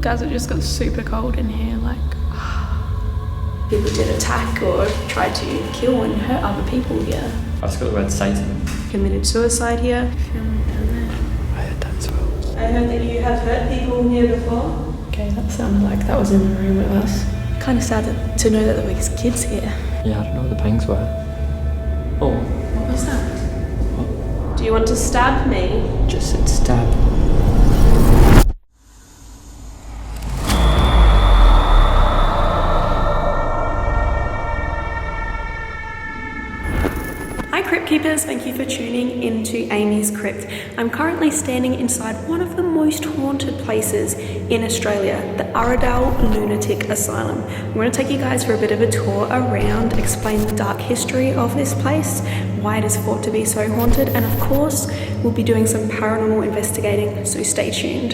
Guys, it just got super cold in here, like people did attack or tried to kill and hurt other people here. I just got the word Satan. Committed suicide here. I heard that as well. I heard that you have hurt people here before. Okay, that sounded like that was in the room with us. Kind of sad to know that there were kids here. Yeah, I don't know what the pangs were. Oh. What was that? What? Do you want to stab me? Just said stab. Keepers, thank you for tuning into AmysCrypt. I'm currently standing inside one of the most haunted places in Australia, the Aradale Lunatic Asylum. I'm going to take you guys for a bit of a tour around, explain the dark history of this place, why it is thought to be so haunted, and of course, we'll be doing some paranormal investigating, so stay tuned.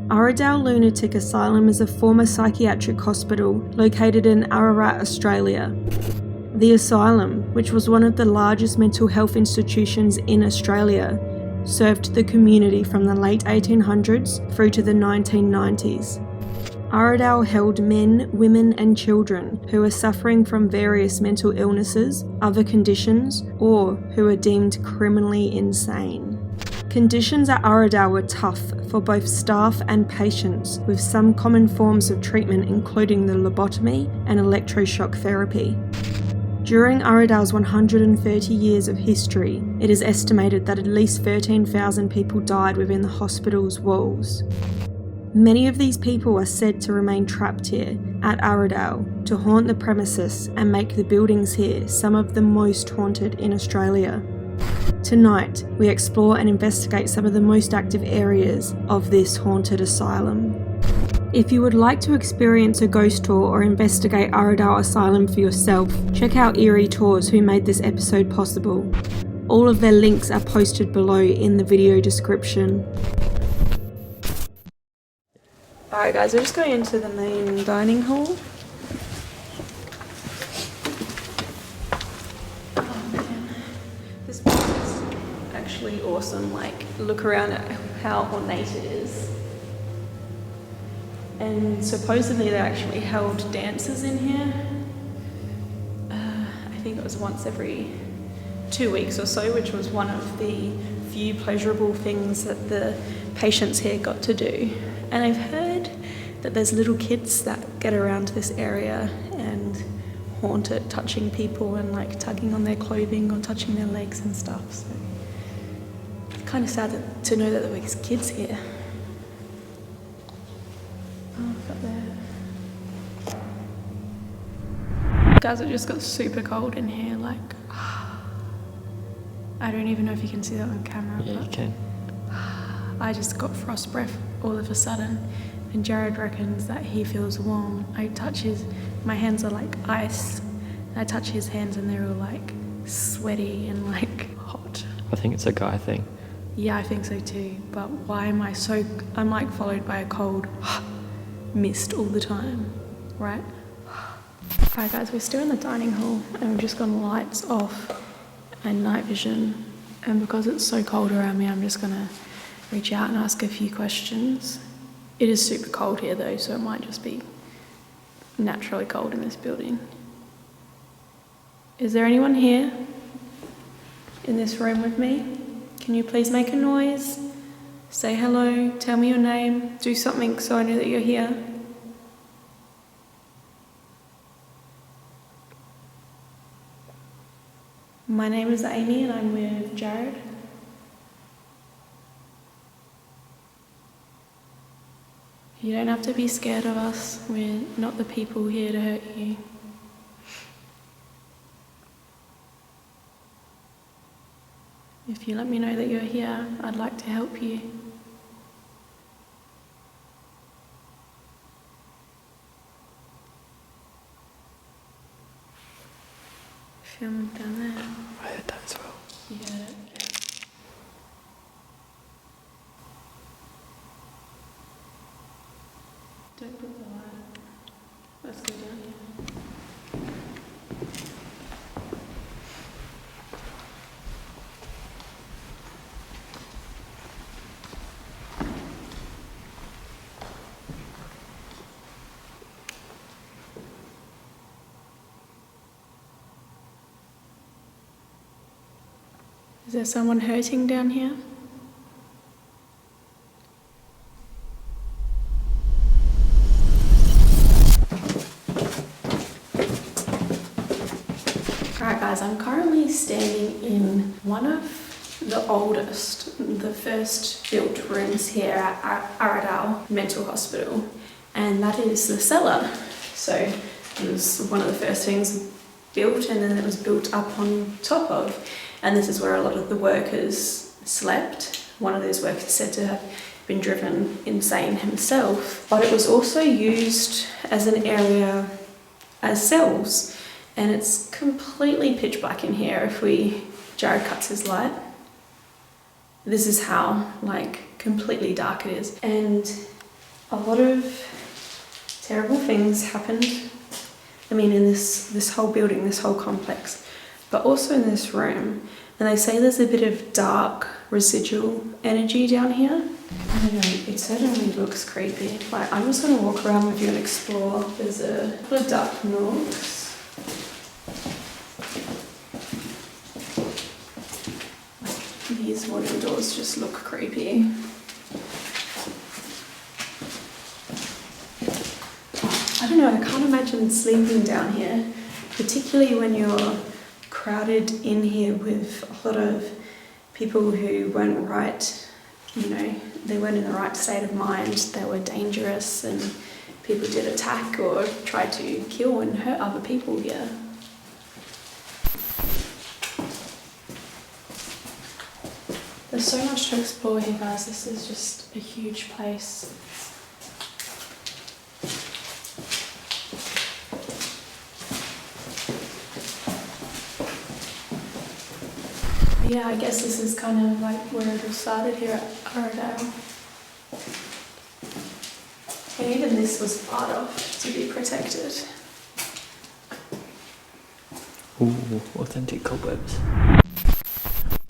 Aradale Lunatic Asylum is a former psychiatric hospital located in Ararat, Australia. The asylum, which was one of the largest mental health institutions in Australia, served the community from the late 1800s through to the 1990s. Aradale held men, women and children who were suffering from various mental illnesses, other conditions, or who were deemed criminally insane. Conditions at Aradale were tough for both staff and patients, with some common forms of treatment including the lobotomy and electroshock therapy. During Aradale's 130 years of history, it is estimated that at least 13,000 people died within the hospital's walls. Many of these people are said to remain trapped here at Aradale to haunt the premises and make the buildings here some of the most haunted in Australia. Tonight, we explore and investigate some of the most active areas of this haunted asylum. If you would like to experience a ghost tour or investigate Aradale Asylum for yourself, check out Eerie Tours, who made this episode possible. All of their links are posted below in the video description. Alright guys, we're just going into the main dining hall. Oh man, this place is actually awesome. Like, look around at how ornate it is. And supposedly they actually held dances in here. I think it was once every 2 weeks or so, which was one of the few pleasurable things that the patients here got to do. And I've heard that there's little kids that get around this area and haunt it, touching people and like tugging on their clothing or touching their legs and stuff. So it's kind of sad to know that there were kids here. Guys, it just got super cold in here, like, I don't even know if you can see that on camera. Yeah, you can. I just got frost breath all of a sudden, and Jared reckons that he feels warm. My hands are like ice, and I touch his hands and they're all like sweaty and like hot. I think it's a guy thing. Yeah, I think so too, but why am I'm like followed by a cold mist all the time, right? Alright guys, we're still in the dining hall and we've just got lights off and night vision, and because it's so cold around me, I'm just gonna reach out and ask a few questions. It is super cold here though, so it might just be naturally cold in this building. Is there anyone here in this room with me? Can you please make a noise? Say hello, tell me your name, do something so I know that you're here. My name is Amy and I'm with Jared. You don't have to be scared of us. We're not the people here to hurt you. If you let me know that you're here, I'd like to help you. Film down there. I heard that as well. You heard it? Don't put the light. Let's go down here. Is there someone hurting down here? Alright guys, I'm currently standing in one of the oldest, the first built rooms here at Aradale Mental Hospital, and that is the cellar. So it was one of the first things built, and then it was built up on top of, and this is where a lot of the workers slept. One of those workers said to have been driven insane himself, but it was also used as an area as cells. And it's completely pitch black in here if Jared cuts his light. This is how, like, completely dark it is. And a lot of terrible things happened, I mean, in this whole building, this whole complex, but also in this room. And they say there's a bit of dark residual energy down here. I don't know, it certainly looks creepy. Like, I'm just gonna walk around with you and explore. There's a couple of dark nooks. These wooden doors just look creepy. I don't know, I can't imagine sleeping down here, particularly when you're crowded in here with a lot of people who weren't right, you know, they weren't in the right state of mind, they were dangerous, and people did attack or try to kill and hurt other people here. There's so much to explore here, guys. This is just a huge place. Yeah, I guess this is kind of like where it all started here at Aradale. And even this was part of to be protected. Ooh, authentic cobwebs.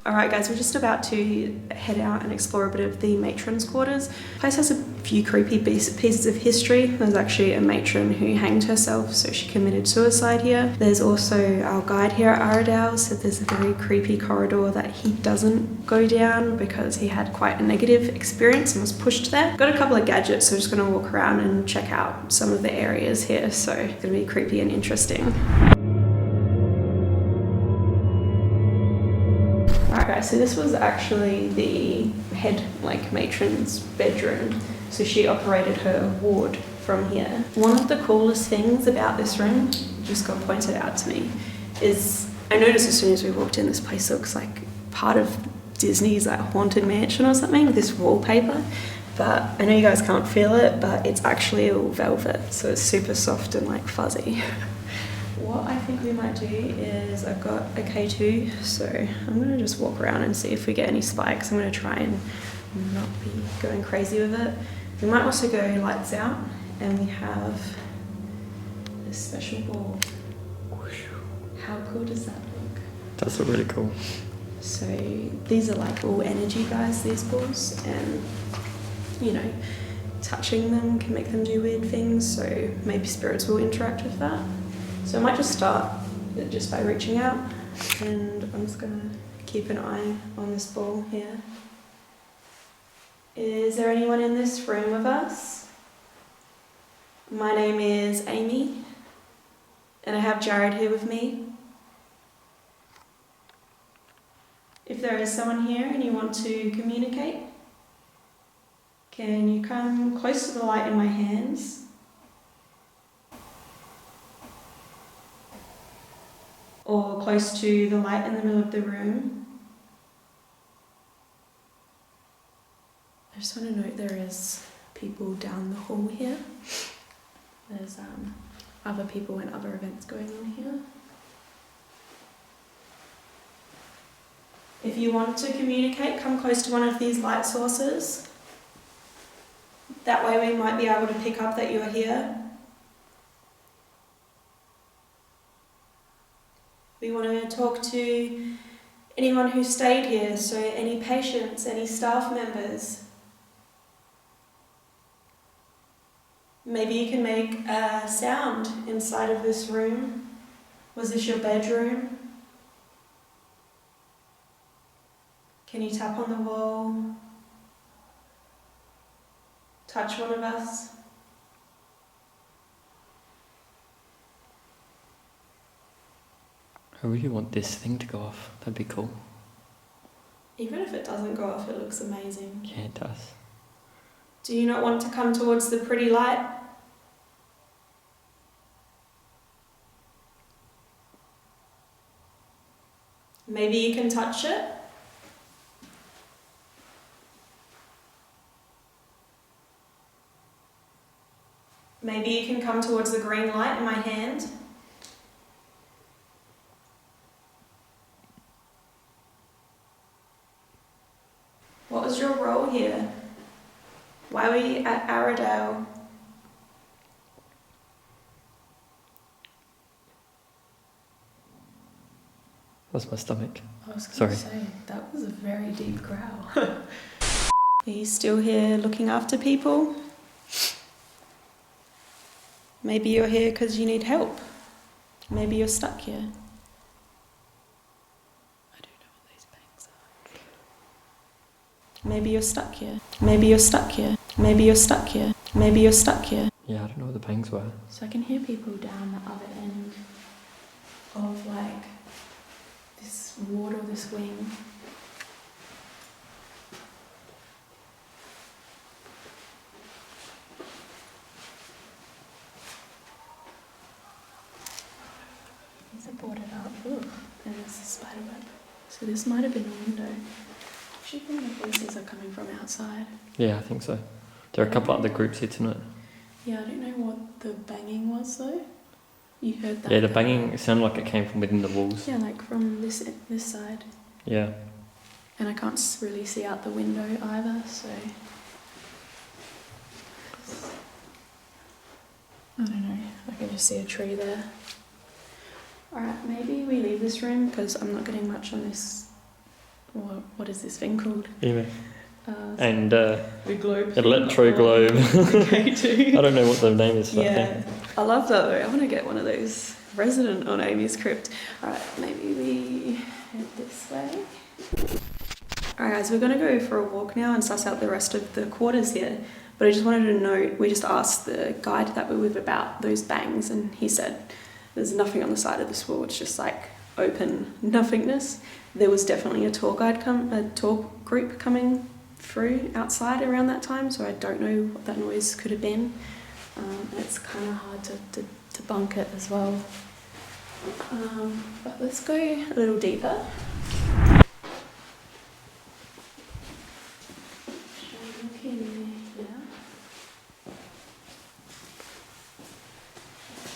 Alright guys, we're just about to head out and explore a bit of the matron's quarters. The place has a few creepy pieces of history. There's actually a matron who hanged herself, so she committed suicide here. There's also our guide here at Aradale said there's a very creepy corridor that he doesn't go down because he had quite a negative experience and was pushed there. Got a couple of gadgets, so I'm just going to walk around and check out some of the areas here, so it's going to be creepy and interesting. Okay, so this was actually the head, like, matron's bedroom. So she operated her ward from here. One of the coolest things about this room, just got pointed out to me, is I noticed as soon as we walked in, this place looks like part of Disney's like Haunted Mansion or something, this wallpaper. But I know you guys can't feel it, but it's actually all velvet, so it's super soft and like fuzzy. What I think we might do is I've got a K2, so I'm going to just walk around and see if we get any spikes. I'm going to try and not be going crazy with it. We might also go lights out, and we have this special ball. How cool does that look? That's really cool. So these are like all energy, guys, these balls, and you know, touching them can make them do weird things, so maybe spirits will interact with that. So I might just start just by reaching out, and I'm just going to keep an eye on this ball here. Is there anyone in this room with us? My name is Amy, and I have Jared here with me. If there is someone here and you want to communicate, can you come close to the light in my hands? Or close to the light in the middle of the room. I just want to note there is people down the hall here. There's other people and other events going on here. If you want to communicate, come close to one of these light sources. That way we might be able to pick up that you're here. We want to talk to anyone who stayed here, so any patients, any staff members. Maybe you can make a sound inside of this room. Was this your bedroom? Can you tap on the wall? Touch one of us? I really want this thing to go off. That'd be cool. Even if it doesn't go off, it looks amazing. Yeah, it does. Do you not want to come towards the pretty light? Maybe you can touch it? Maybe you can come towards the green light in my hand? What was your role here? Why were you at Aradale? That's my stomach. I was going to say, that was a very deep growl. Are you still here looking after people? Maybe you're here because you need help. Maybe you're stuck here. I don't know what these bangs are. Maybe you're stuck here. Maybe you're stuck here. Maybe you're stuck here. Maybe you're stuck here. Yeah, I don't know what the bangs were. So I can hear people down the other end of like this ward or this wing. I brought it up. Ooh, and there's a spider web. So this might have been a window. Do you think the voices are coming from outside? Yeah, I think so. There are a couple other groups here tonight. Yeah, I don't know what the banging was though. You heard that? Yeah, the banging, it sounded like it came from within the walls. Yeah, like from this side. Yeah. And I can't really see out the window either, so... I don't know, I can just see a tree there. Alright, maybe we leave this room because I'm not getting much on this... What is this thing called? Yeah. And the globe. Electro globe. Okay, too. I don't know what the name is for that thing. I love that though. I want to get one of those resident on AmysCrypt. Alright, maybe we head this way. Alright guys, we're going to go for a walk now and suss out the rest of the quarters here. But I just wanted to note, we just asked the guide that we're with about those bangs and he said there's nothing on the side of this wall, it's just like open nothingness. There was definitely a tour group coming through outside around that time, so I don't know what that noise could have been. And it's kind of hard to bunk it as well. But let's go a little deeper.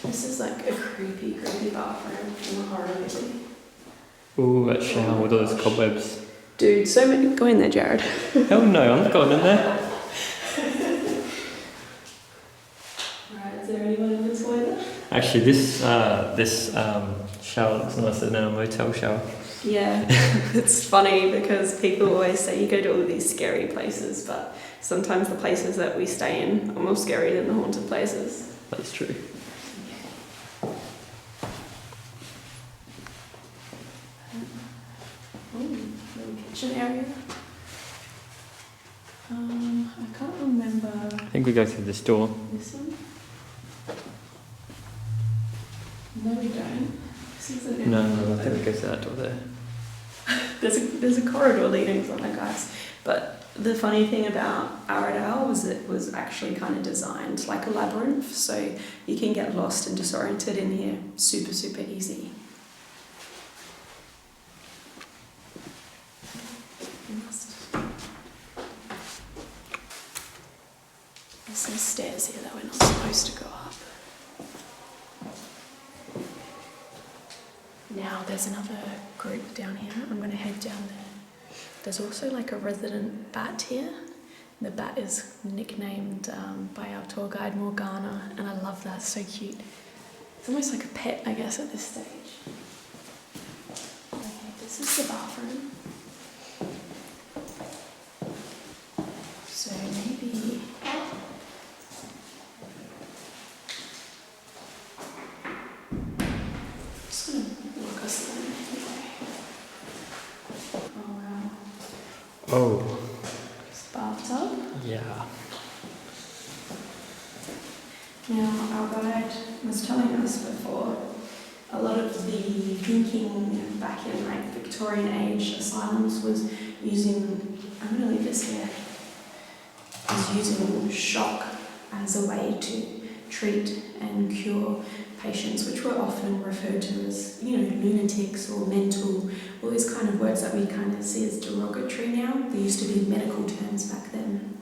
This is like a creepy bathroom in a horror movie. Ooh, that shower with all those cobwebs. Dude, so many. Go in there, Jared. Hell no, I'm not going in there. Right, is there anyone in this toilet? Actually, this shower looks nicer than a motel shower. Yeah, it's funny because people always say you go to all these scary places, but sometimes the places that we stay in are more scary than the haunted places. That's true. Kitchen area. I can't remember. I think we go through this door. This one? No, we don't. This isn't it. No, I think we go through that door there. There's a corridor leading somewhere, guys. But the funny thing about Aradale was it was actually kind of designed like a labyrinth, so you can get lost and disoriented in here super easy. There's some stairs here that we're not supposed to go up. Now there's another group down here. I'm going to head down there. There's also like a resident bat here. The bat is nicknamed by our tour guide Morgana, and I love that. It's so cute. It's almost like a pet, I guess, at this stage. Okay, this is the bathroom. So maybe... just gonna walk us in anyway. Oh wow. Oh. Bathtub. Yeah. Now, our guide was telling us before, a lot of the thinking back in like Victorian age asylums was using, I'm going to leave this here, was using shock as a way to treat and cure patients, which were often referred to as, lunatics or mental, all these kind of words that we kind of see as derogatory now. They used to be medical terms back then.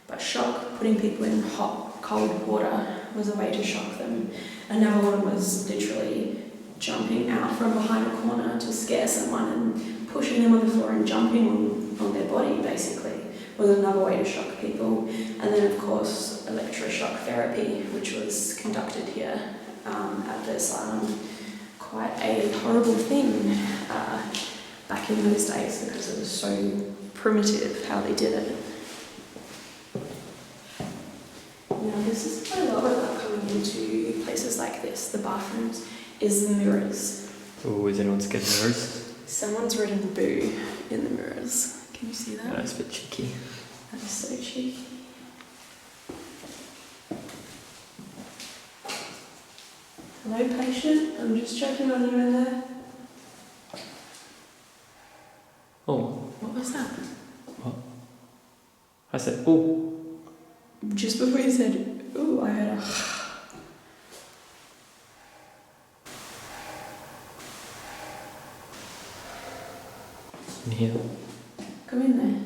But shock, putting people in hot, cold water, was a way to shock them. Another one was literally jumping out from behind a corner to scare someone and pushing them on the floor and jumping on their body, basically, was another way to shock people. And then, of course, electroshock therapy, which was conducted here at the asylum. Quite a horrible thing back in those days because it was so primitive how they did it. Now, this is quite a lot about coming into places like this, the bathrooms, is the mirrors. Oh, is anyone scared of mirrors? Someone's written boo in the mirrors. Can you see that? That's a bit cheeky. That is so cheeky. Hello, patient. I'm just checking on you in there. Oh. What was that? What? I said, oh. Just before you said, ooh, I heard a In here. Come in there.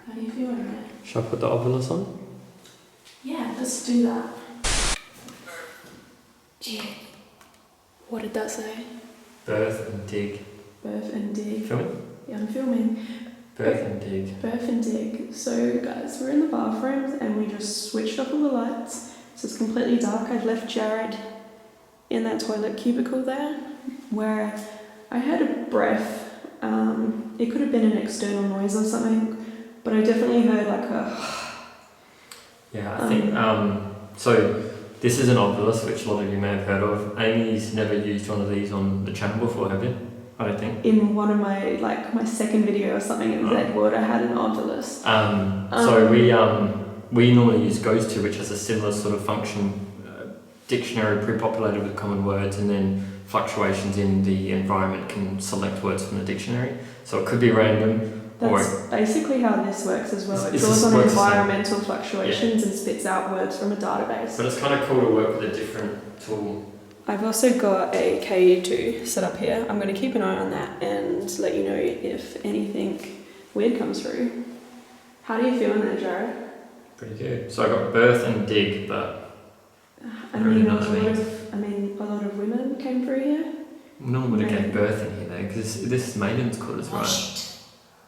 How do you feel in there? Should I put the ovilus on? Yeah, let's do that. Yeah. What did that say? Birth and dig. Birth and dig. Filming? Yeah, I'm filming. Birth and dig. Birth and dig. So, guys, we're in the bathrooms and we just switched off all the lights. So it's completely dark. I've left Jared in that toilet cubicle there where I heard a breath. It could have been an external noise or something, but I definitely heard like a... Yeah, I think, so this is an ovilus, which a lot of you may have heard of. Amy's never used one of these on the channel before, have you? I don't think. In one of my second video or something in Zedward, I had an ovilus. So we normally use goes to, which has a similar sort of function, dictionary pre-populated with common words, and then fluctuations in the environment can select words from the dictionary. So it could be random. That's basically how this works as well. It It's draws on works environmental fluctuations and spits out words from a database. But it's kind of cool to work with a different tool. I've also got a KU2 set up here. I'm going to keep an eye on that and let you know if anything weird comes through. How do you feel in there, Jared? Pretty good. So I got birth and dig, but a lot of women came through here. no one would have gave birth in here though, because this is Maiden's quarters, right?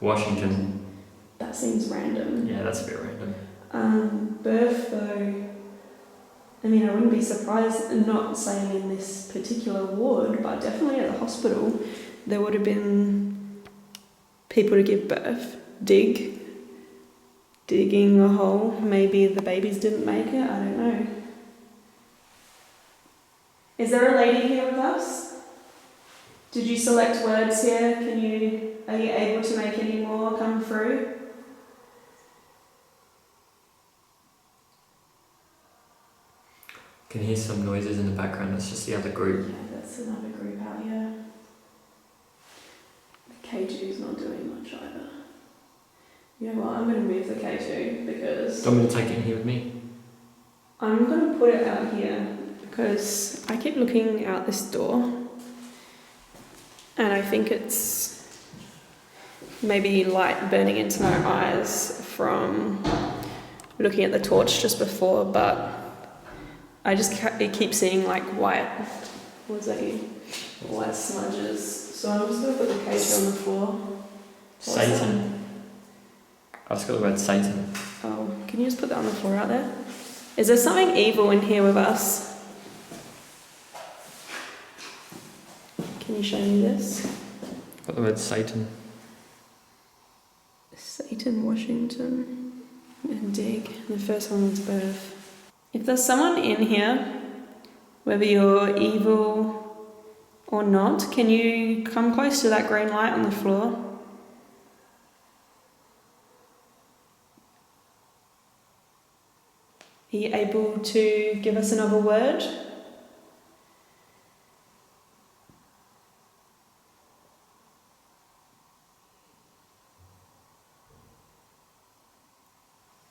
Washington. That seems random. Yeah, that's a bit random. Birth though, I wouldn't be surprised, not saying in this particular ward, but definitely at the hospital, there would have been people to give birth. Digging a hole. Maybe the babies didn't make it, I don't know. Is there a lady here with us? Did you select words here? Are you able to make any more come through? Can hear some noises in the background. That's just the other group. Yeah, that's another group out here. The K2's not doing much either. You know what, I'm going to move the K2 because... Do you want me to take it in here with me? I'm going to put it out here because I keep looking out this door and I think it's maybe light burning into my eyes from looking at the torch just before, but I just keep seeing like white, white smudges. So I'm just going to put the K2 on the floor. Satan. I've just got the word Satan. Oh, can you just put that on the floor out there? Is there something evil in here with us? Can you show me this? Got the word Satan. Satan, Washington, and dig. The first one was birth. If there's someone in here whether you're evil or not. Can you come close to that green light on the floor? Are you able to give us another word?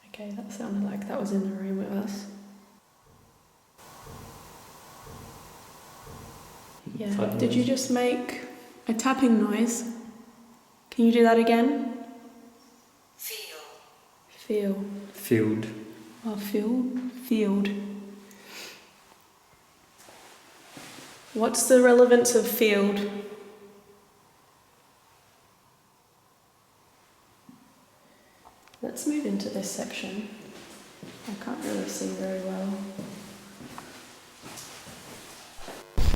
Okay, that sounded like that was in the room with us. Yeah. Did you just make a tapping noise? Can you do that again? Feel. Field. Oh, field. What's the relevance of field? Let's move into this section. I can't really see very well.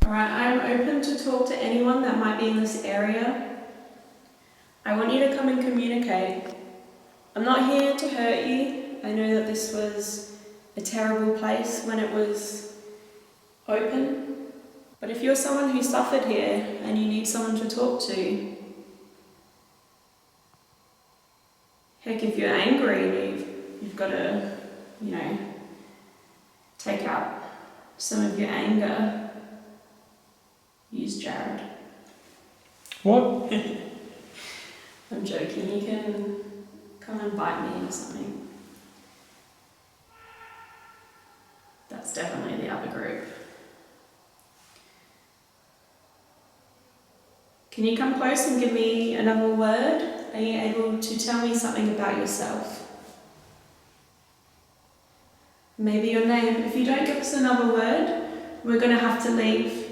Alright, I'm open to talk to anyone that might be in this area. I want you to come and communicate. I'm not here to hurt you. I know that this was a terrible place when it was open. But if you're someone who suffered here and you need someone to talk to, heck, if you're angry and you've got to, take out some of your anger, use Jared. What? I'm joking, you can come and bite me or something. That's definitely the other group. Can you come close and give me another word? Are you able to tell me something about yourself? Maybe your name. If you don't give us another word, we're going to have to leave.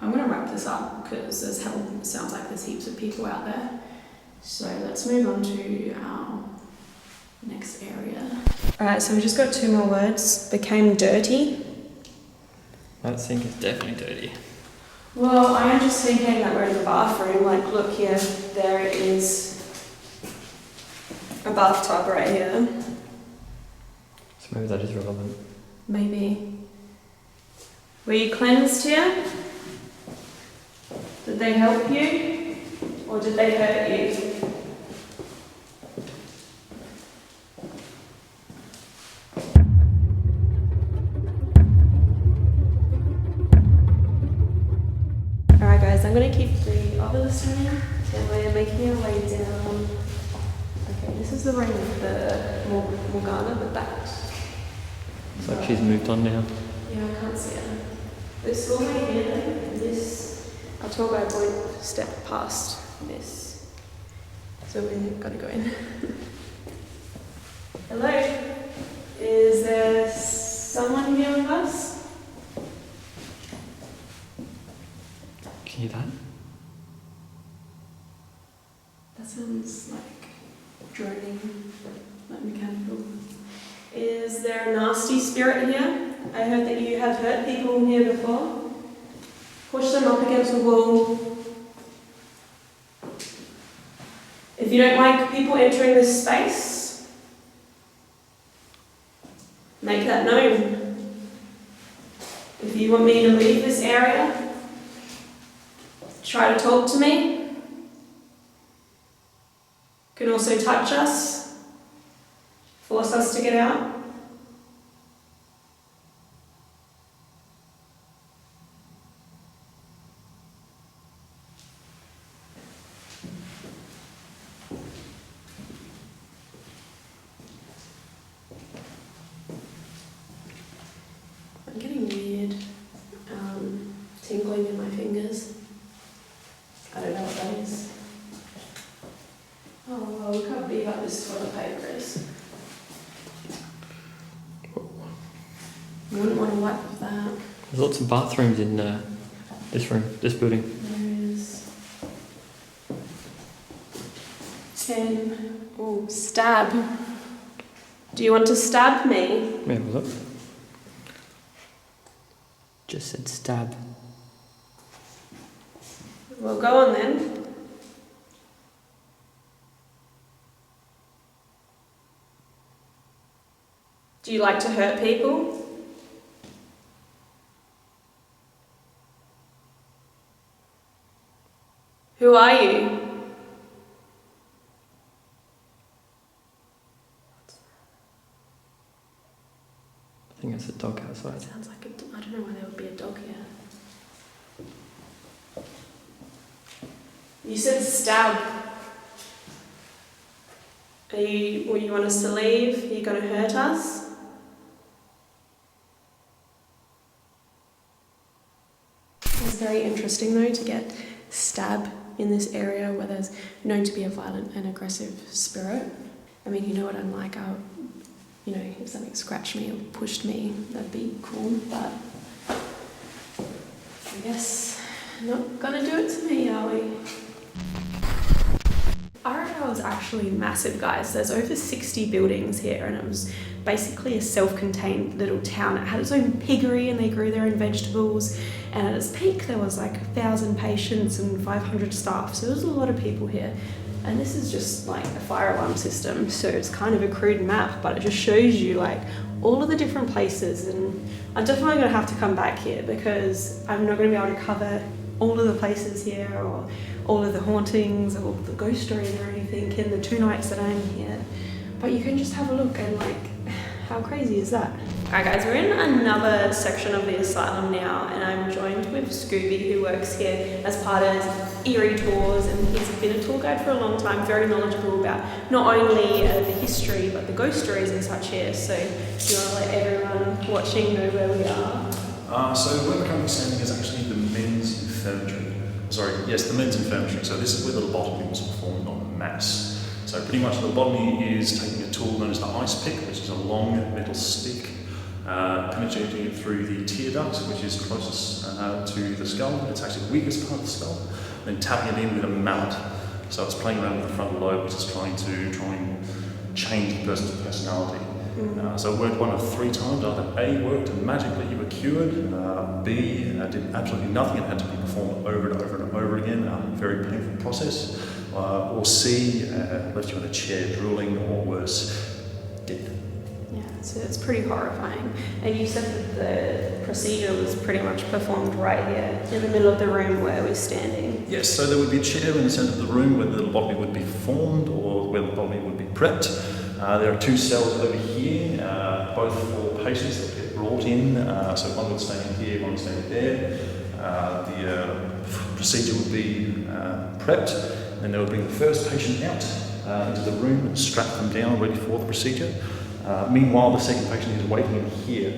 I'm going to wrap this up because it sounds like there's heaps of people out there. So let's move on to our next area. Alright, so we just got 2 more words. Became dirty. That sink is definitely dirty. Well, I am just thinking that we're in the bathroom. Like, look here, there is a bathtub right here. So maybe that is relevant. Maybe. Were you cleansed here? Did they help you? Or did they hurt you? Alright guys, I'm going to keep the others turning and we're making our way down. Okay, this is the room with the Morgana, the bat. It's like she's moved on now. Yeah, I can't see her. This hallway here, and this, our tour guide won't step past this. So we've got to go in. Hello? Is there someone here with us? Can you hear that? That sounds like droning, like mechanical. Is there a nasty spirit here? I heard that you have hurt people here before. Push them up against the wall. If you don't like people entering this space, make that known. If you want me to leave this area, try to talk to me. You can also touch us, force us to get out. I'm getting weird tingling in my fingers. I don't know what that is. Oh well, look how big up this toilet paper is. You wouldn't want to wipe with that. There's lots of bathrooms in this room, this building. There is 10. Oh, stab. Do you want to stab me? Yeah, look. Just said stab. Well, go on then. Do you like to hurt people? Who are you? I think it's a dog outside. It sounds like I don't know why there would be a dog here. You said stab. You want us to leave? Are you going to hurt us? It's very interesting though to get stab in this area where there's known to be a violent and aggressive spirit. I mean, you know what I'm like. If something scratched me or pushed me, that'd be cool, but I guess not gonna do it to me, are we? Aradale is actually massive, guys. There's over 60 buildings here, and it was basically a self-contained little town. It had its own piggery and they grew their own vegetables, and at its peak there was like 1,000 patients and 500 staff, so there was a lot of people here. And this is just like a fire alarm system, so it's kind of a crude map, but it just shows you like all of the different places. And I'm definitely going to have to come back here because I'm not going to be able to cover all of the places here or all of the hauntings or the ghost stories or anything in the 2 nights that I'm here. But you can just have a look and like, how crazy is that? Alright guys, we're in another section of the asylum now, and I'm joined with Scooby, who works here as part of Eerie tours, and he's been a tour guide for a long time, very knowledgeable about not only the history but the ghost stories and such here. So do you want to let everyone watching know where we are? So where we're currently standing is actually the men's infirmary. The men's infirmary. So this is where the lobotomy was performed en masse. So pretty much the lobotomy is taking a tool known as the ice pick, which is a long metal stick, penetrating it through the tear duct, which is closest to the skull. It's actually the weakest part of the skull. Then tapping it in with a mallet. So it's playing around with the frontal lobe, which is trying and change the person's personality. So it worked one of 3 times. Either A, worked and magically you were cured, B, did absolutely nothing and had to be performed over and over and over again, a very painful process, or C, left you in a chair drooling, or worse, dead. Yeah, so it's pretty horrifying. And you said that the procedure was pretty much performed right here in the middle of the room where we're standing. Yes, so there would be a chair in the centre of the room where the lobotomy would be performed or where the lobotomy would be prepped. There are 2 cells over here, both for patients that get brought in. So one would stay in here, one would stay in there. The procedure would be prepped, and they would bring the first patient out into the room and strap them down ready for the procedure. Meanwhile, the second patient is waiting in here.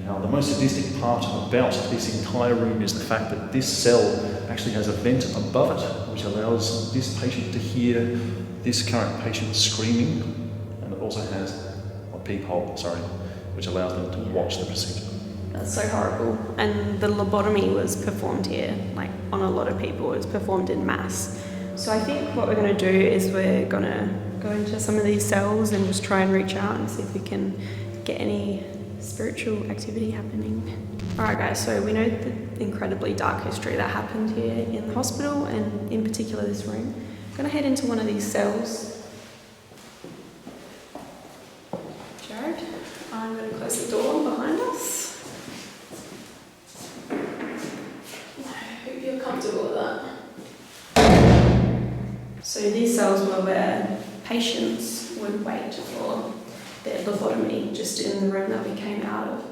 Now, the most sadistic part about this entire room is the fact that this cell actually has a vent above it, which allows this patient to hear this current patient screaming, and it also has a peephole, which allows them to watch the procedure. That's so horrible. And the lobotomy was performed here, like on a lot of people. It was performed in mass. So I think what we're going to do is we're going to go into some of these cells and just try and reach out and see if we can get any spiritual activity happening. Alright guys, so we know the incredibly dark history that happened here in the hospital, and in particular this room. I'm going to head into one of these cells. Jared, I'm going to close the door behind us. I hope you're comfortable with that. So these cells were where patients would wait for their lobotomy, just in the room that we came out of.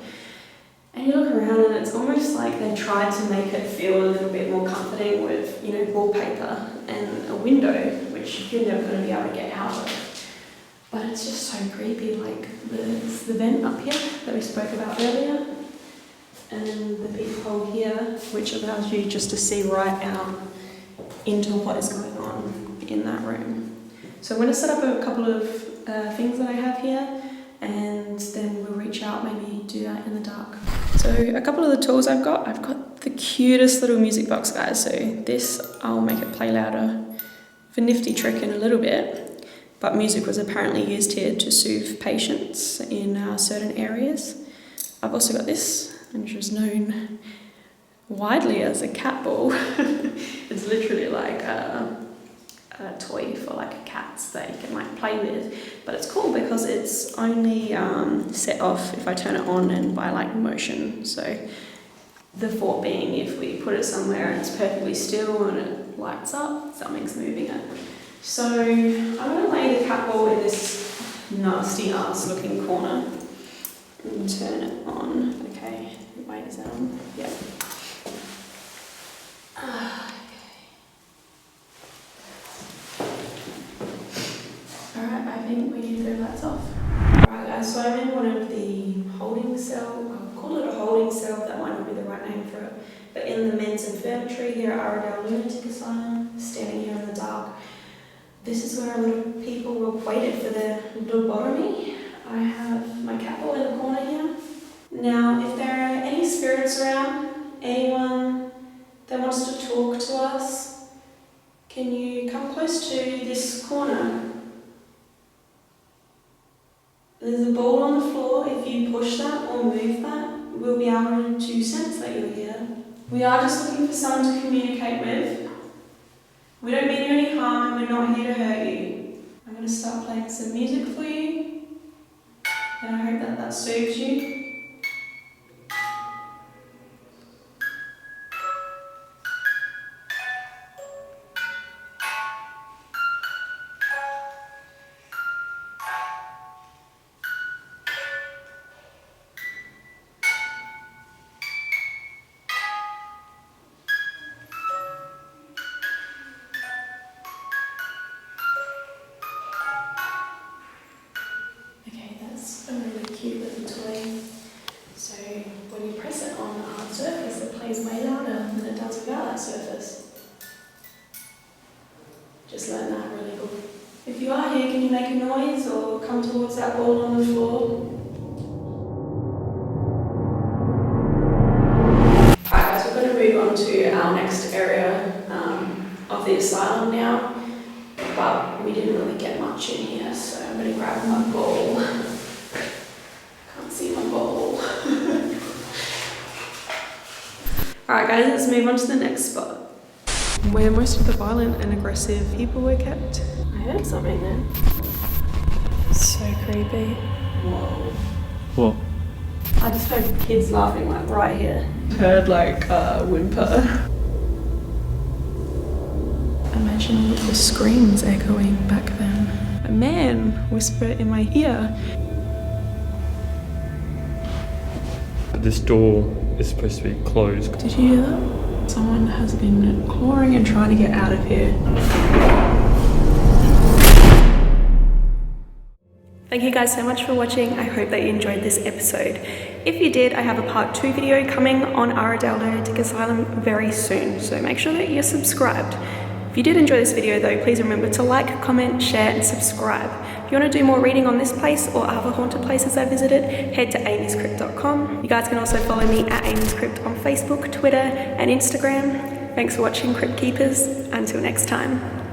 And you look around and it's almost like they tried to make it feel a little bit more comforting with, wallpaper and a window, which you're never going to be able to get out of. But it's just so creepy, like there's the vent up here that we spoke about earlier, and the peephole here, which allows you just to see right out into what is going on in that room. So I'm going to set up a couple of things that I have here, and then we'll reach out, maybe do that in the dark. So a couple of the tools I've got the cutest little music box, guys. So this, I'll make it play louder. A nifty trick in a little bit, but music was apparently used here to soothe patients in certain areas. I've also got this, which is known widely as a cat ball. It's literally like a toy for like cats that you can like play with, but it's cool because it it's only set off if I turn it on and by like motion. So the thought being if we put it somewhere and it's perfectly still and it lights up, something's moving it. So I'm going to lay the cat ball in this nasty ass looking corner and turn it on. Okay, wait, is that on? Yep. Alright, I think we need to go lights off. Alright guys, so I'm in one of the holding cell, I'll call it a holding cell, that might not be the right name for it, but in the men's infirmary here at Aradale Lunatic Asylum, standing here in the dark. This is where a lot of people were waited for their lobotomy. I have my cat ball in the corner here. Now, if there are any spirits around, anyone that wants to talk to us, can you come close to this corner? There's a ball on the floor. If you push that or move that, we'll be able to sense that you're here. We are just looking for someone to communicate with. We don't mean you any harm and we're not here to hurt you. I'm going to start playing some music for you, and I hope that that soothes you. A really cute little toy. So when you press it on a hard surface, it plays way louder than it does without that surface. Just learn that really good. If you are here, can you make a noise or come towards that ball on the floor? Alright guys, we're going to move on to our next area of the asylum now, but we didn't really get much in here, so I'm going to grab my bowl. See my bowl. Alright guys, let's move on to the next spot, where most of the violent and aggressive people were kept. I heard something there. So creepy. Whoa. What? I just heard kids laughing like right here. Heard like a whimper. Imagine all of the screams echoing back then. A man whispered in my ear. This door is supposed to be closed. Did you hear that? Someone has been clawing and trying to get out of here. Thank you guys so much for watching. I hope that you enjoyed this episode. If you did, I have a part 2 video coming on Aradale Lunatic Asylum very soon, so make sure that you're subscribed. If you did enjoy this video though, please remember to like, comment, share and subscribe. If you want to do more reading on this place or other haunted places I visited, head to AmysCrypt.com. You guys can also follow me at AmysCrypt on Facebook, Twitter and Instagram. Thanks for watching, Crypt Keepers. Until next time.